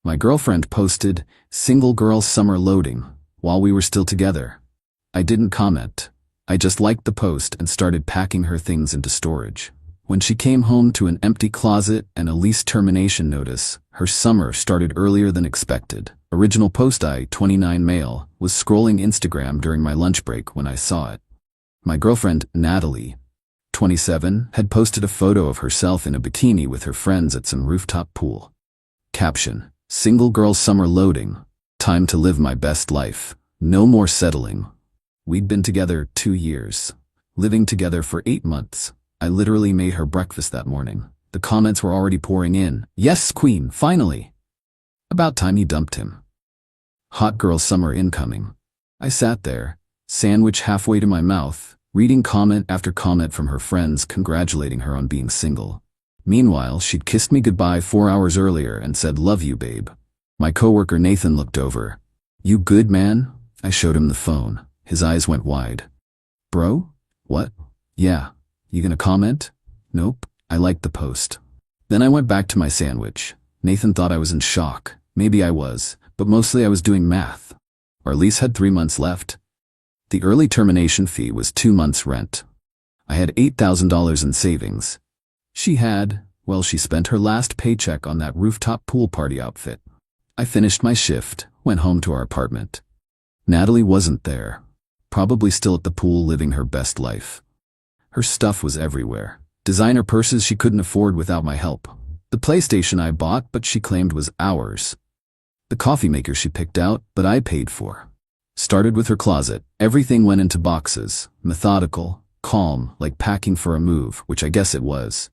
My girlfriend posted, "Single girl summer loading," while we were still together. I didn't comment. I just liked the post and started packing her things into storage. When she came home to an empty closet and a lease termination notice, her summer started earlier than expected. Original post I, 29 male, was scrolling Instagram during my lunch break when I saw it. My girlfriend, Natalie, 27, had posted a photo of herself in a bikini with her friends at some rooftop pool. Caption: "Single girl summer loading. Time to live my best life. No more settling." We'd been together 2 years. Living together for 8 months. I literally made her breakfast that morning. The comments were already pouring in. "Yes, queen, finally." About time you dumped him. Hot girl summer incoming. I sat there, sandwich halfway to my mouth, reading comment after comment from her friends congratulating her on being single. Meanwhile, she'd kissed me goodbye 4 hours earlier and said, "Love you, babe." My coworker Nathan looked over. "You good, man?" I showed him the phone. His eyes went wide. "Bro? What? Yeah. You gonna comment?" "Nope. I liked the post." Then I went back to my sandwich. Nathan thought I was in shock. Maybe I was, but mostly I was doing math. Our lease had 3 months left. The early termination fee was 2 months' rent. I had $8,000 in savings. She spent her last paycheck on that rooftop pool party outfit. I finished my shift, went home to our apartment. Natalie wasn't there. Probably still at the pool living her best life. Her stuff was everywhere. Designer purses she couldn't afford without my help. The PlayStation I bought but she claimed was ours. The coffee maker she picked out but I paid for. Started with her closet. Everything went into boxes. Methodical, calm, like packing for a move, which I guess it was.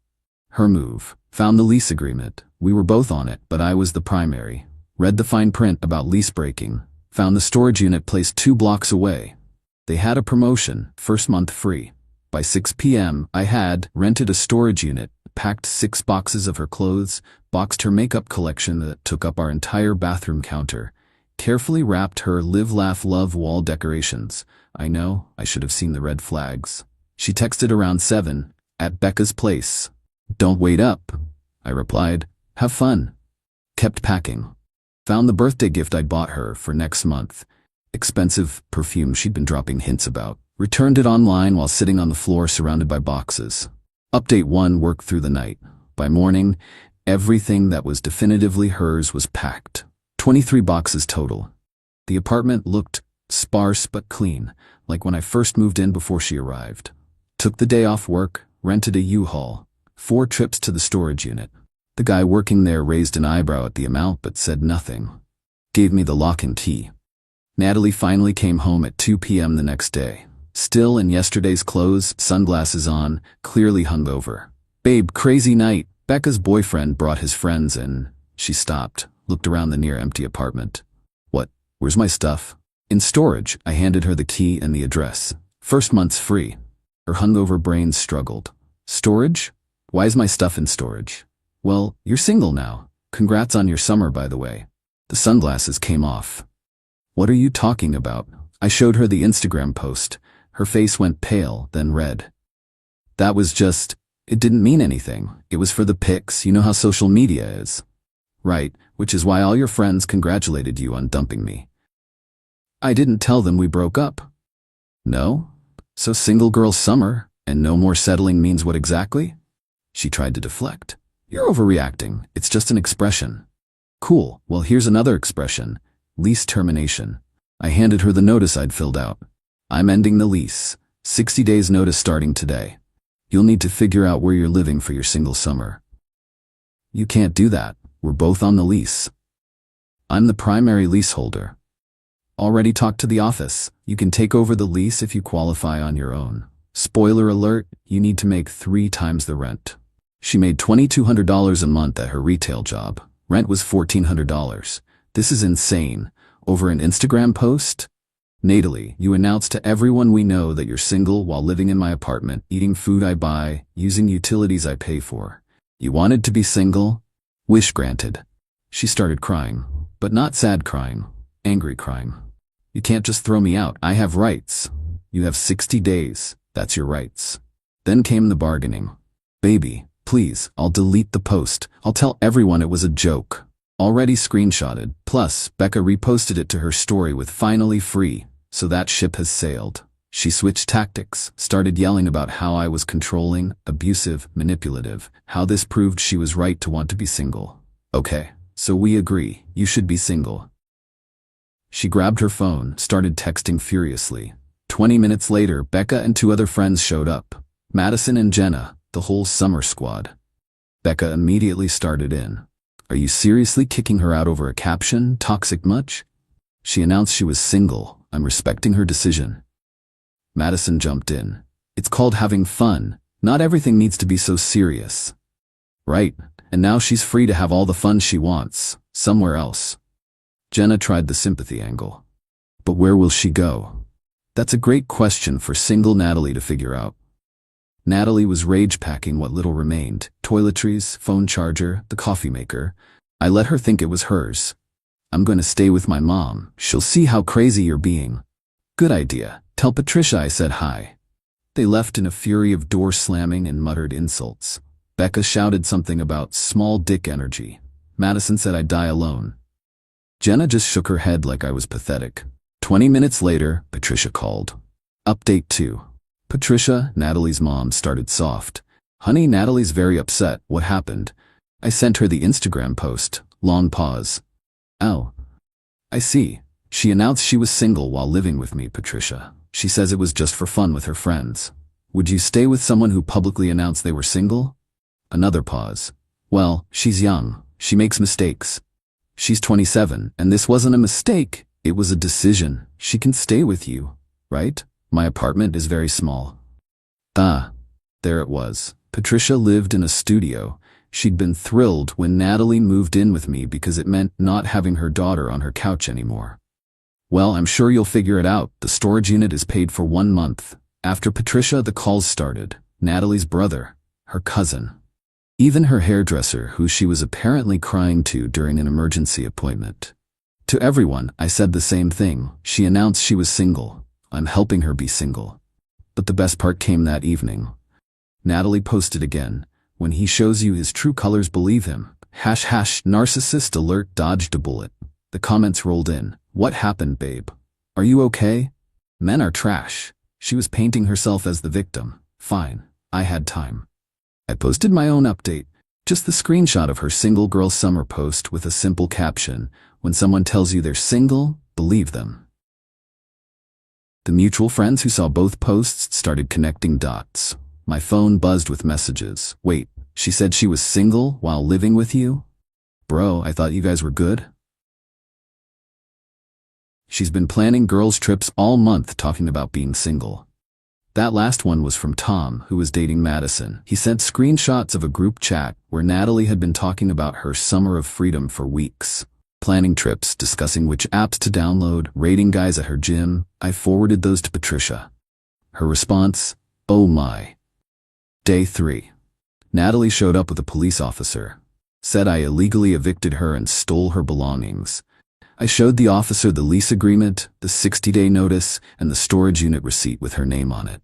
Her move. Found the lease agreement. We were both on it, but I was the primary. Read the fine print about lease breaking. Found the storage unit placed 2 blocks away. They had a promotion, first month free. By 6 p.m., I had rented a storage unit, packed 6 boxes of her clothes, boxed her makeup collection that took up our entire bathroom counter, carefully wrapped her live, laugh, love wall decorations. I know, I should have seen the red flags. She texted around 7, "At Becca's place." "Don't wait up," I replied. "Have fun." Kept packing. Found the birthday gift I'd bought her for next month. Expensive perfume she'd been dropping hints about. Returned it online while sitting on the floor surrounded by boxes. Update 1 worked through the night. By morning, everything that was definitively hers was packed. 23 boxes total. The apartment looked sparse but clean, like when I first moved in before she arrived. Took the day off work, rented a U-Haul. 4 trips to the storage unit. The guy working there raised an eyebrow at the amount but said nothing. Gave me the lock and key. Natalie finally came home at 2 p.m. the next day. Still in yesterday's clothes, sunglasses on, clearly hungover. "Babe, crazy night. Becca's boyfriend brought his friends in." She stopped, looked around the near-empty apartment. "What? Where's my stuff?" "In storage." I handed her the key and the address. "First month's free." Her hungover brain struggled. "Storage? Why is my stuff in storage?" "Well, you're single now. Congrats on your summer, by the way." The sunglasses came off. "What are you talking about?" I showed her the Instagram post. Her face went pale, then red. "That was just, it didn't mean anything. It was for the pics, you know how social media is." "Right, which is why all your friends congratulated you on dumping me." "I didn't tell them we broke up." "No? So single girl summer, and no more settling means what exactly?" She tried to deflect. "You're overreacting. It's just an expression." "Cool, well here's another expression. Lease termination." I handed her the notice I'd filled out. "I'm ending the lease. 60 days notice starting today. You'll need to figure out where you're living for your single summer." "You can't do that. We're both on the lease." "I'm the primary leaseholder." "Already talked to the office. You can take over the lease if you qualify on your own. Spoiler alert, you need to make 3 times the rent." She made $2,200 a month at her retail job. Rent was $1,400. This is insane. Over an Instagram post? "Natalie, you announced to everyone we know that you're single while living in my apartment, eating food I buy, using utilities I pay for. You wanted to be single? Wish granted." She started crying, but not sad crying, angry crying. "You can't just throw me out. I have rights. You have 60 days. That's your rights." Then came the bargaining. "Baby, please, I'll delete the post. I'll tell everyone it was a joke." Already screenshotted, plus Becca reposted it to her story with "finally free," so that ship has sailed. She switched tactics, started yelling about how I was controlling, abusive, manipulative, how this proved she was right to want to be single. Okay, so we agree, you should be single. She grabbed her phone, started texting furiously. 20 minutes later, Becca and 2 other friends showed up. Madison and Jenna, the whole summer squad. Becca immediately started in. Are you seriously kicking her out over a caption? Toxic much? She announced she was single. I'm respecting her decision. Madison jumped in. It's called having fun. Not everything needs to be so serious. Right, and now she's free to have all the fun she wants, somewhere else. Jenna tried the sympathy angle. But where will she go? That's a great question for single Natalie to figure out. Natalie was rage-packing what little remained. Toiletries, phone charger, the coffee maker. I let her think it was hers. I'm going to stay with my mom. She'll see how crazy you're being. Good idea. Tell Patricia I said hi. They left in a fury of door slamming and muttered insults. Becca shouted something about small dick energy. Madison said I'd die alone. Jenna just shook her head like I was pathetic. 20 minutes later, Patricia called. Update 2. Patricia, Natalie's mom, started soft. Honey, Natalie's very upset. What happened? I sent her the Instagram post. Long pause. Oh. I see. She announced she was single while living with me, Patricia. She says it was just for fun with her friends. Would you stay with someone who publicly announced they were single? Another pause. Well, she's young. She makes mistakes. She's 27, and this wasn't a mistake. It was a decision. She can stay with you, right? My apartment is very small. There it was. Patricia lived in a studio. She'd been thrilled when Natalie moved in with me because it meant not having her daughter on her couch anymore. Well, I'm sure you'll figure it out. The storage unit is paid for 1 month. After Patricia, the calls started. Natalie's brother, her cousin, even her hairdresser, who she was apparently crying to during an emergency appointment. To everyone, I said the same thing. She announced she was single. I'm helping her be single. But the best part came that evening. Natalie posted again. When he shows you his true colors, believe him. # narcissist alert, dodged a bullet. The comments rolled in. What happened, babe? Are you okay? Men are trash. She was painting herself as the victim. Fine, I had time. I posted my own update. Just the screenshot of her single girl summer post with a simple caption. When someone tells you they're single, believe them. The mutual friends who saw both posts started connecting dots. My phone buzzed with messages. Wait, she said she was single while living with you? Bro, I thought you guys were good. She's been planning girls' trips all month talking about being single. That last one was from Tom, who was dating Madison. He sent screenshots of a group chat where Natalie had been talking about her summer of freedom for weeks. Planning trips, discussing which apps to download, rating guys at her gym. I forwarded those to Patricia. Her response, oh my. Day 3. Natalie showed up with a police officer. Said I illegally evicted her and stole her belongings. I showed the officer the lease agreement, the 60-day notice, and the storage unit receipt with her name on it.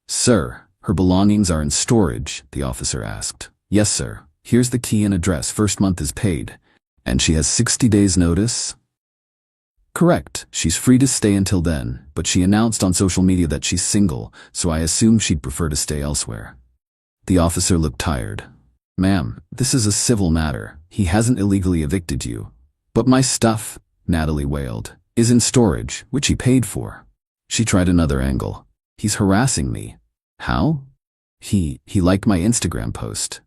Sir, her belongings are in storage, the officer asked. Yes, sir. Here's the key and address. First month is paid. And she has 60 days notice? Correct. She's free to stay until then, but she announced on social media that she's single, so I assume she'd prefer to stay elsewhere. The officer looked tired. Ma'am, this is a civil matter. He hasn't illegally evicted you. But my stuff, Natalie wailed, is in storage, which he paid for. She tried another angle. He's harassing me. How? He liked my Instagram post.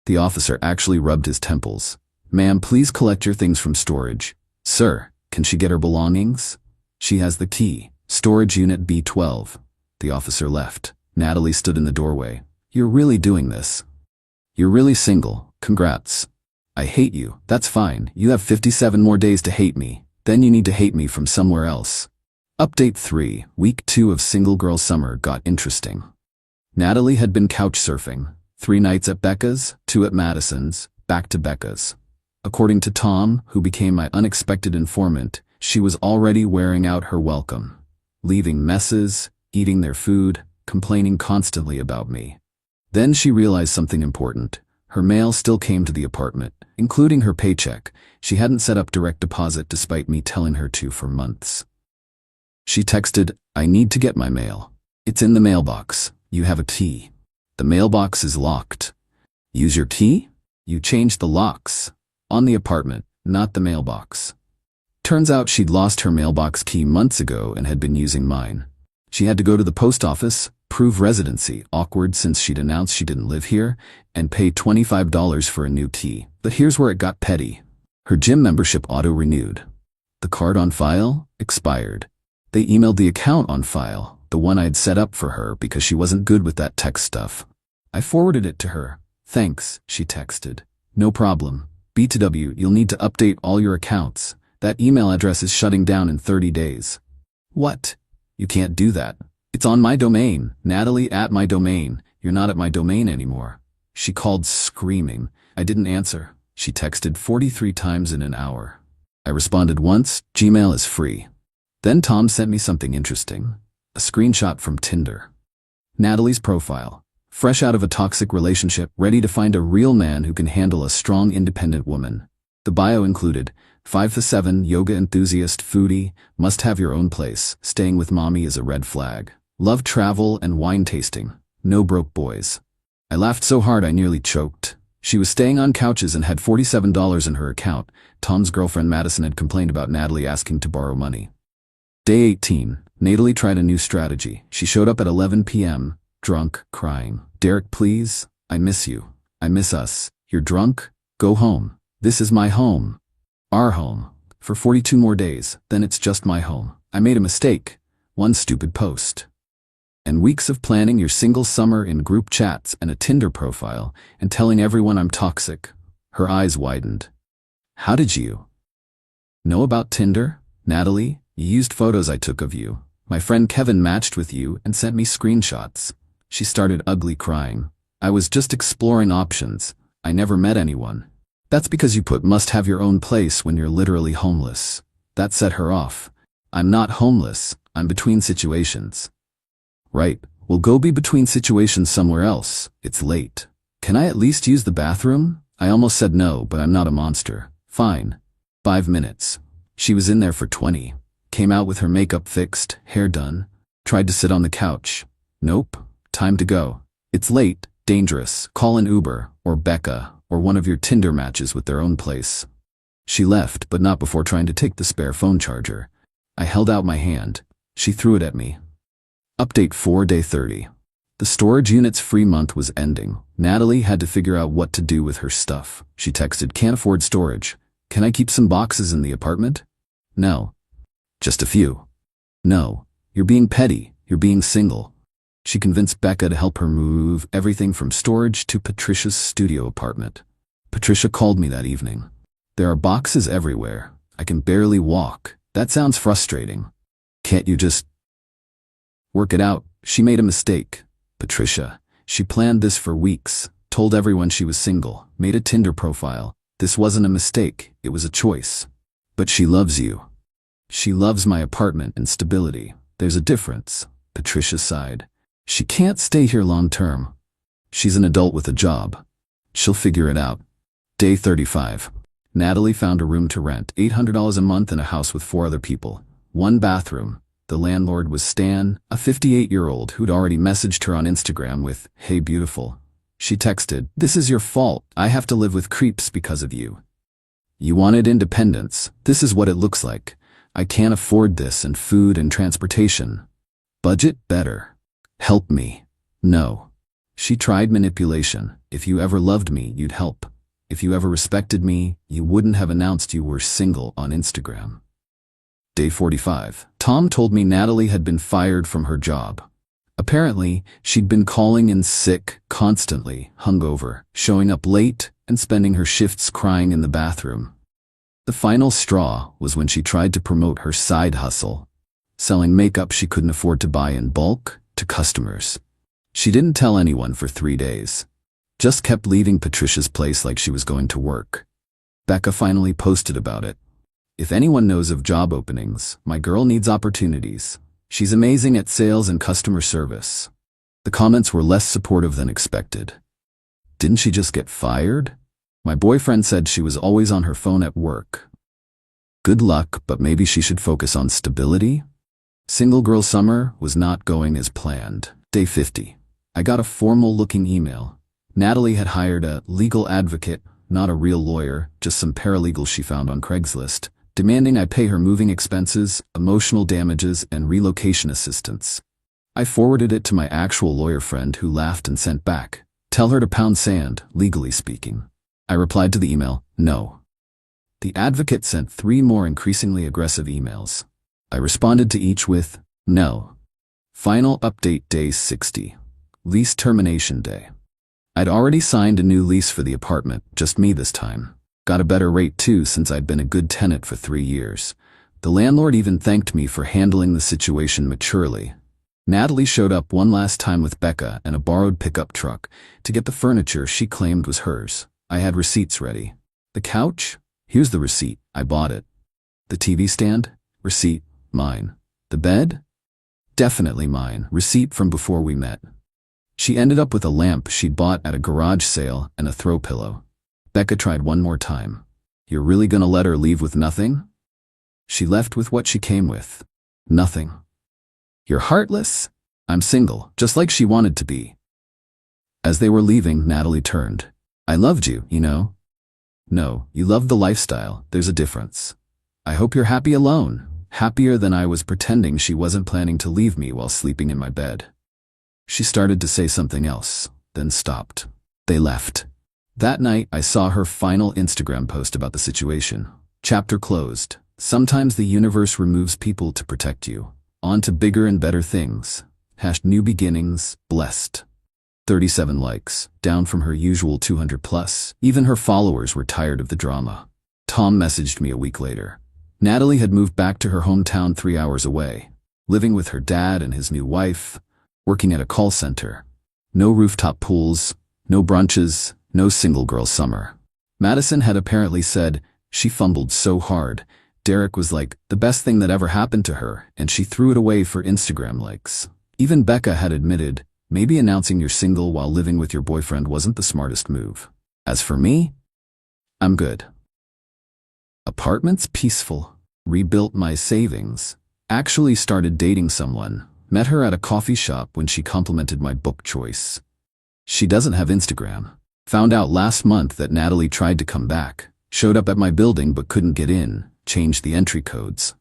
The officer actually rubbed his temples. Ma'am, please collect your things from storage. Sir, can she get her belongings? She has the key. Storage unit B12. The officer left. Natalie stood in the doorway. You're really doing this. You're really single. Congrats. I hate you. That's fine. You have 57 more days to hate me. Then you need to hate me from somewhere else. Update 3. Week 2 of Single Girl Summer got interesting. Natalie had been couch surfing. 3 nights at Becca's, 2 at Madison's, back to Becca's. According to Tom, who became my unexpected informant, she was already wearing out her welcome. Leaving messes, eating their food, complaining constantly about me. Then she realized something important. Her mail still came to the apartment, including her paycheck. She hadn't set up direct deposit despite me telling her to for months. She texted, "I need to get my mail. It's in the mailbox. You have a key. The mailbox is locked. Use your key?" You changed the locks. On the apartment, not the mailbox. Turns out she'd lost her mailbox key months ago and had been using mine. She had to go to the post office, prove residency, awkward since she'd announced she didn't live here, and pay $25 for a new key. But here's where it got petty. Her gym membership auto-renewed. The card on file expired. They emailed the account on file, the one I'd set up for her because she wasn't good with that tech stuff. I forwarded it to her. "Thanks," she texted. "No problem. B2W, you'll need to update all your accounts. That email address is shutting down in 30 days. "What? You can't do that. It's on my domain. Natalie at my domain. You're not at my domain anymore." She called screaming. I didn't answer. She texted 43 times in an hour. I responded once, "Gmail is free." Then Tom sent me something interesting. A screenshot from Tinder. Natalie's profile. Fresh out of a toxic relationship, ready to find a real man who can handle a strong, independent woman. The bio included, 5'7", yoga enthusiast, foodie, must have your own place, staying with mommy is a red flag. Love travel and wine tasting, no broke boys. I laughed so hard I nearly choked. She was staying on couches and had $47 in her account. Tom's girlfriend Madison had complained about Natalie asking to borrow money. Day 18. Natalie tried a new strategy. She showed up at 11 p.m., drunk, crying. "Derek, please, I miss you. I miss us. You're drunk? Go home. This is my home. Our home. For 42 more days, then it's just my home. I made a mistake. One stupid post." And weeks of planning your single summer in group chats and a Tinder profile and telling everyone I'm toxic. Her eyes widened. "How did you know about Tinder, Natalie? You used photos I took of you. My friend Kevin matched with you and sent me screenshots." She started ugly crying. "I was just exploring options. I never met anyone." "That's because you put must have your own place when you're literally homeless." That set her off. "I'm not homeless. I'm between situations." "Right, we'll go be between situations somewhere else. It's late. Can I at least use the bathroom?" I almost said no, but I'm not a monster. "Fine." 5 minutes. She was in there for 20. Came out with her makeup fixed, hair done. Tried to sit on the couch. "Nope. Time to go. It's late, dangerous. Call an Uber, or Becca, or one of your Tinder matches with their own place." She left, but not before trying to take the spare phone charger. I held out my hand. She threw it at me. Update 4, day 30. The storage unit's free month was ending. Natalie had to figure out what to do with her stuff. She texted, "Can't afford storage. Can I keep some boxes in the apartment?" "No." "Just a few." "No. You're being petty. You're being single." She convinced Becca to help her move everything from storage to Patricia's studio apartment. Patricia called me that evening. "There are boxes everywhere. I can barely walk. That sounds frustrating. Can't you just work it out?" She made a mistake. Patricia. She planned this for weeks, told everyone she was single, made a Tinder profile. This wasn't a mistake, it was a choice. "But she loves you." "She loves my apartment and stability. There's a difference." Patricia sighed. "She can't stay here long term. She's an adult with a job. She'll figure it out." Day 35. Natalie found a room to rent, $800 a month in a house with 4 other people. 1 bathroom. The landlord was Stan, a 58-year-old who'd already messaged her on Instagram with, "Hey beautiful." She texted, "This is your fault. I have to live with creeps because of you. You wanted independence. This is what it looks like. I can't afford this and food and transportation. Budget better. Help me." No. She tried manipulation. "If you ever loved me, you'd help. If you ever respected me, you wouldn't have announced you were single on Instagram." Day 45. Tom told me Natalie had been fired from her job. Apparently, she'd been calling in sick, constantly, hungover, showing up late, and spending her shifts crying in the bathroom. The final straw was when she tried to promote her side hustle, selling makeup she couldn't afford to buy in bulk to customers. She didn't tell anyone for 3 days. Just kept leaving Patricia's place like she was going to work. Becca finally posted about it. "If anyone knows of job openings, my girl needs opportunities. She's amazing at sales and customer service." The comments were less supportive than expected. Didn't she just get fired? My boyfriend said she was always on her phone at work. Good luck, but maybe she should focus on stability? Single girl summer was not going as planned. Day 50. I got a formal-looking email. Natalie had hired a legal advocate, not a real lawyer, just some paralegal she found on Craigslist, demanding I pay her moving expenses, emotional damages, and relocation assistance. I forwarded it to my actual lawyer friend who laughed and sent back, "Tell her to pound sand, legally speaking." I replied to the email, "No." The advocate sent 3 more increasingly aggressive emails. I responded to each with, "No." Final update day 60. Lease termination day. I'd already signed a new lease for the apartment, just me this time. Got a better rate too since I'd been a good tenant for 3 years. The landlord even thanked me for handling the situation maturely. Natalie showed up one last time with Becca and a borrowed pickup truck to get the furniture she claimed was hers. I had receipts ready. The couch? Here's the receipt. I bought it. The TV stand? Receipt. Mine. The bed? Definitely mine. Receipt from before we met. She ended up with a lamp she'd bought at a garage sale and a throw pillow. Becca tried one more time. "You're really gonna let her leave with nothing?" She left with what she came with. Nothing. "You're heartless." "I'm single, just like she wanted to be." As they were leaving, Natalie turned. "I loved you, you know." "No, you loved the lifestyle. There's a difference. I hope you're happy alone. Happier than I was pretending she wasn't planning to leave me while sleeping in my bed." She started to say something else, then stopped. They left. That night, I saw her final Instagram post about the situation. Chapter closed. Sometimes the universe removes people to protect you. On to bigger and better things. #new beginnings, blessed. 37 likes, down from her usual 200 plus. Even her followers were tired of the drama. Tom messaged me a week later. Natalie had moved back to her hometown 3 hours away, living with her dad and his new wife, working at a call center. No rooftop pools, no brunches, no single girl summer. Madison had apparently said, "She fumbled so hard. Derek was like, the best thing that ever happened to her, and she threw it away for Instagram likes." Even Becca had admitted, maybe announcing you're single while living with your boyfriend wasn't the smartest move. As for me, I'm good. Apartment's peaceful. Rebuilt my savings. Actually started dating someone. Met her at a coffee shop when she complimented my book choice. She doesn't have Instagram. Found out last month that Natalie tried to come back. Showed up at my building but couldn't get in. Changed the entry codes.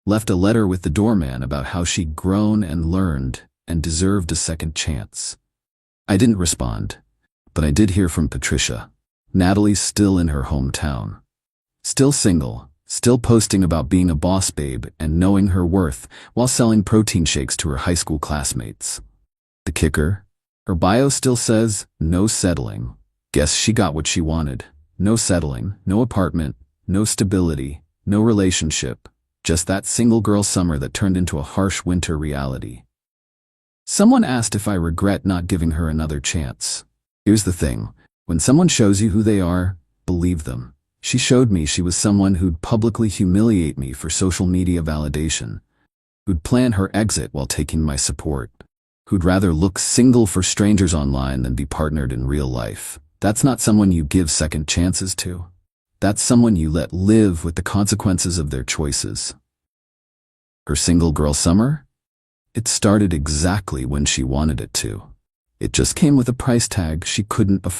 Left a letter with the doorman about how she'd grown and learned and deserved a second chance. I didn't respond, but I did hear from Patricia. Natalie's still in her hometown. Still single, still posting about being a boss babe and knowing her worth while selling protein shakes to her high school classmates. The kicker? Her bio still says, "No settling." Guess she got what she wanted. No settling, no apartment, no stability, no relationship. Just that single girl summer that turned into a harsh winter reality. Someone asked if I regret not giving her another chance. Here's the thing. When someone shows you who they are, believe them. She showed me she was someone who'd publicly humiliate me for social media validation, who'd plan her exit while taking my support, who'd rather look single for strangers online than be partnered in real life. That's not someone you give second chances to. That's someone you let live with the consequences of their choices. Her single girl summer? It started exactly when she wanted it to. It just came with a price tag she couldn't afford.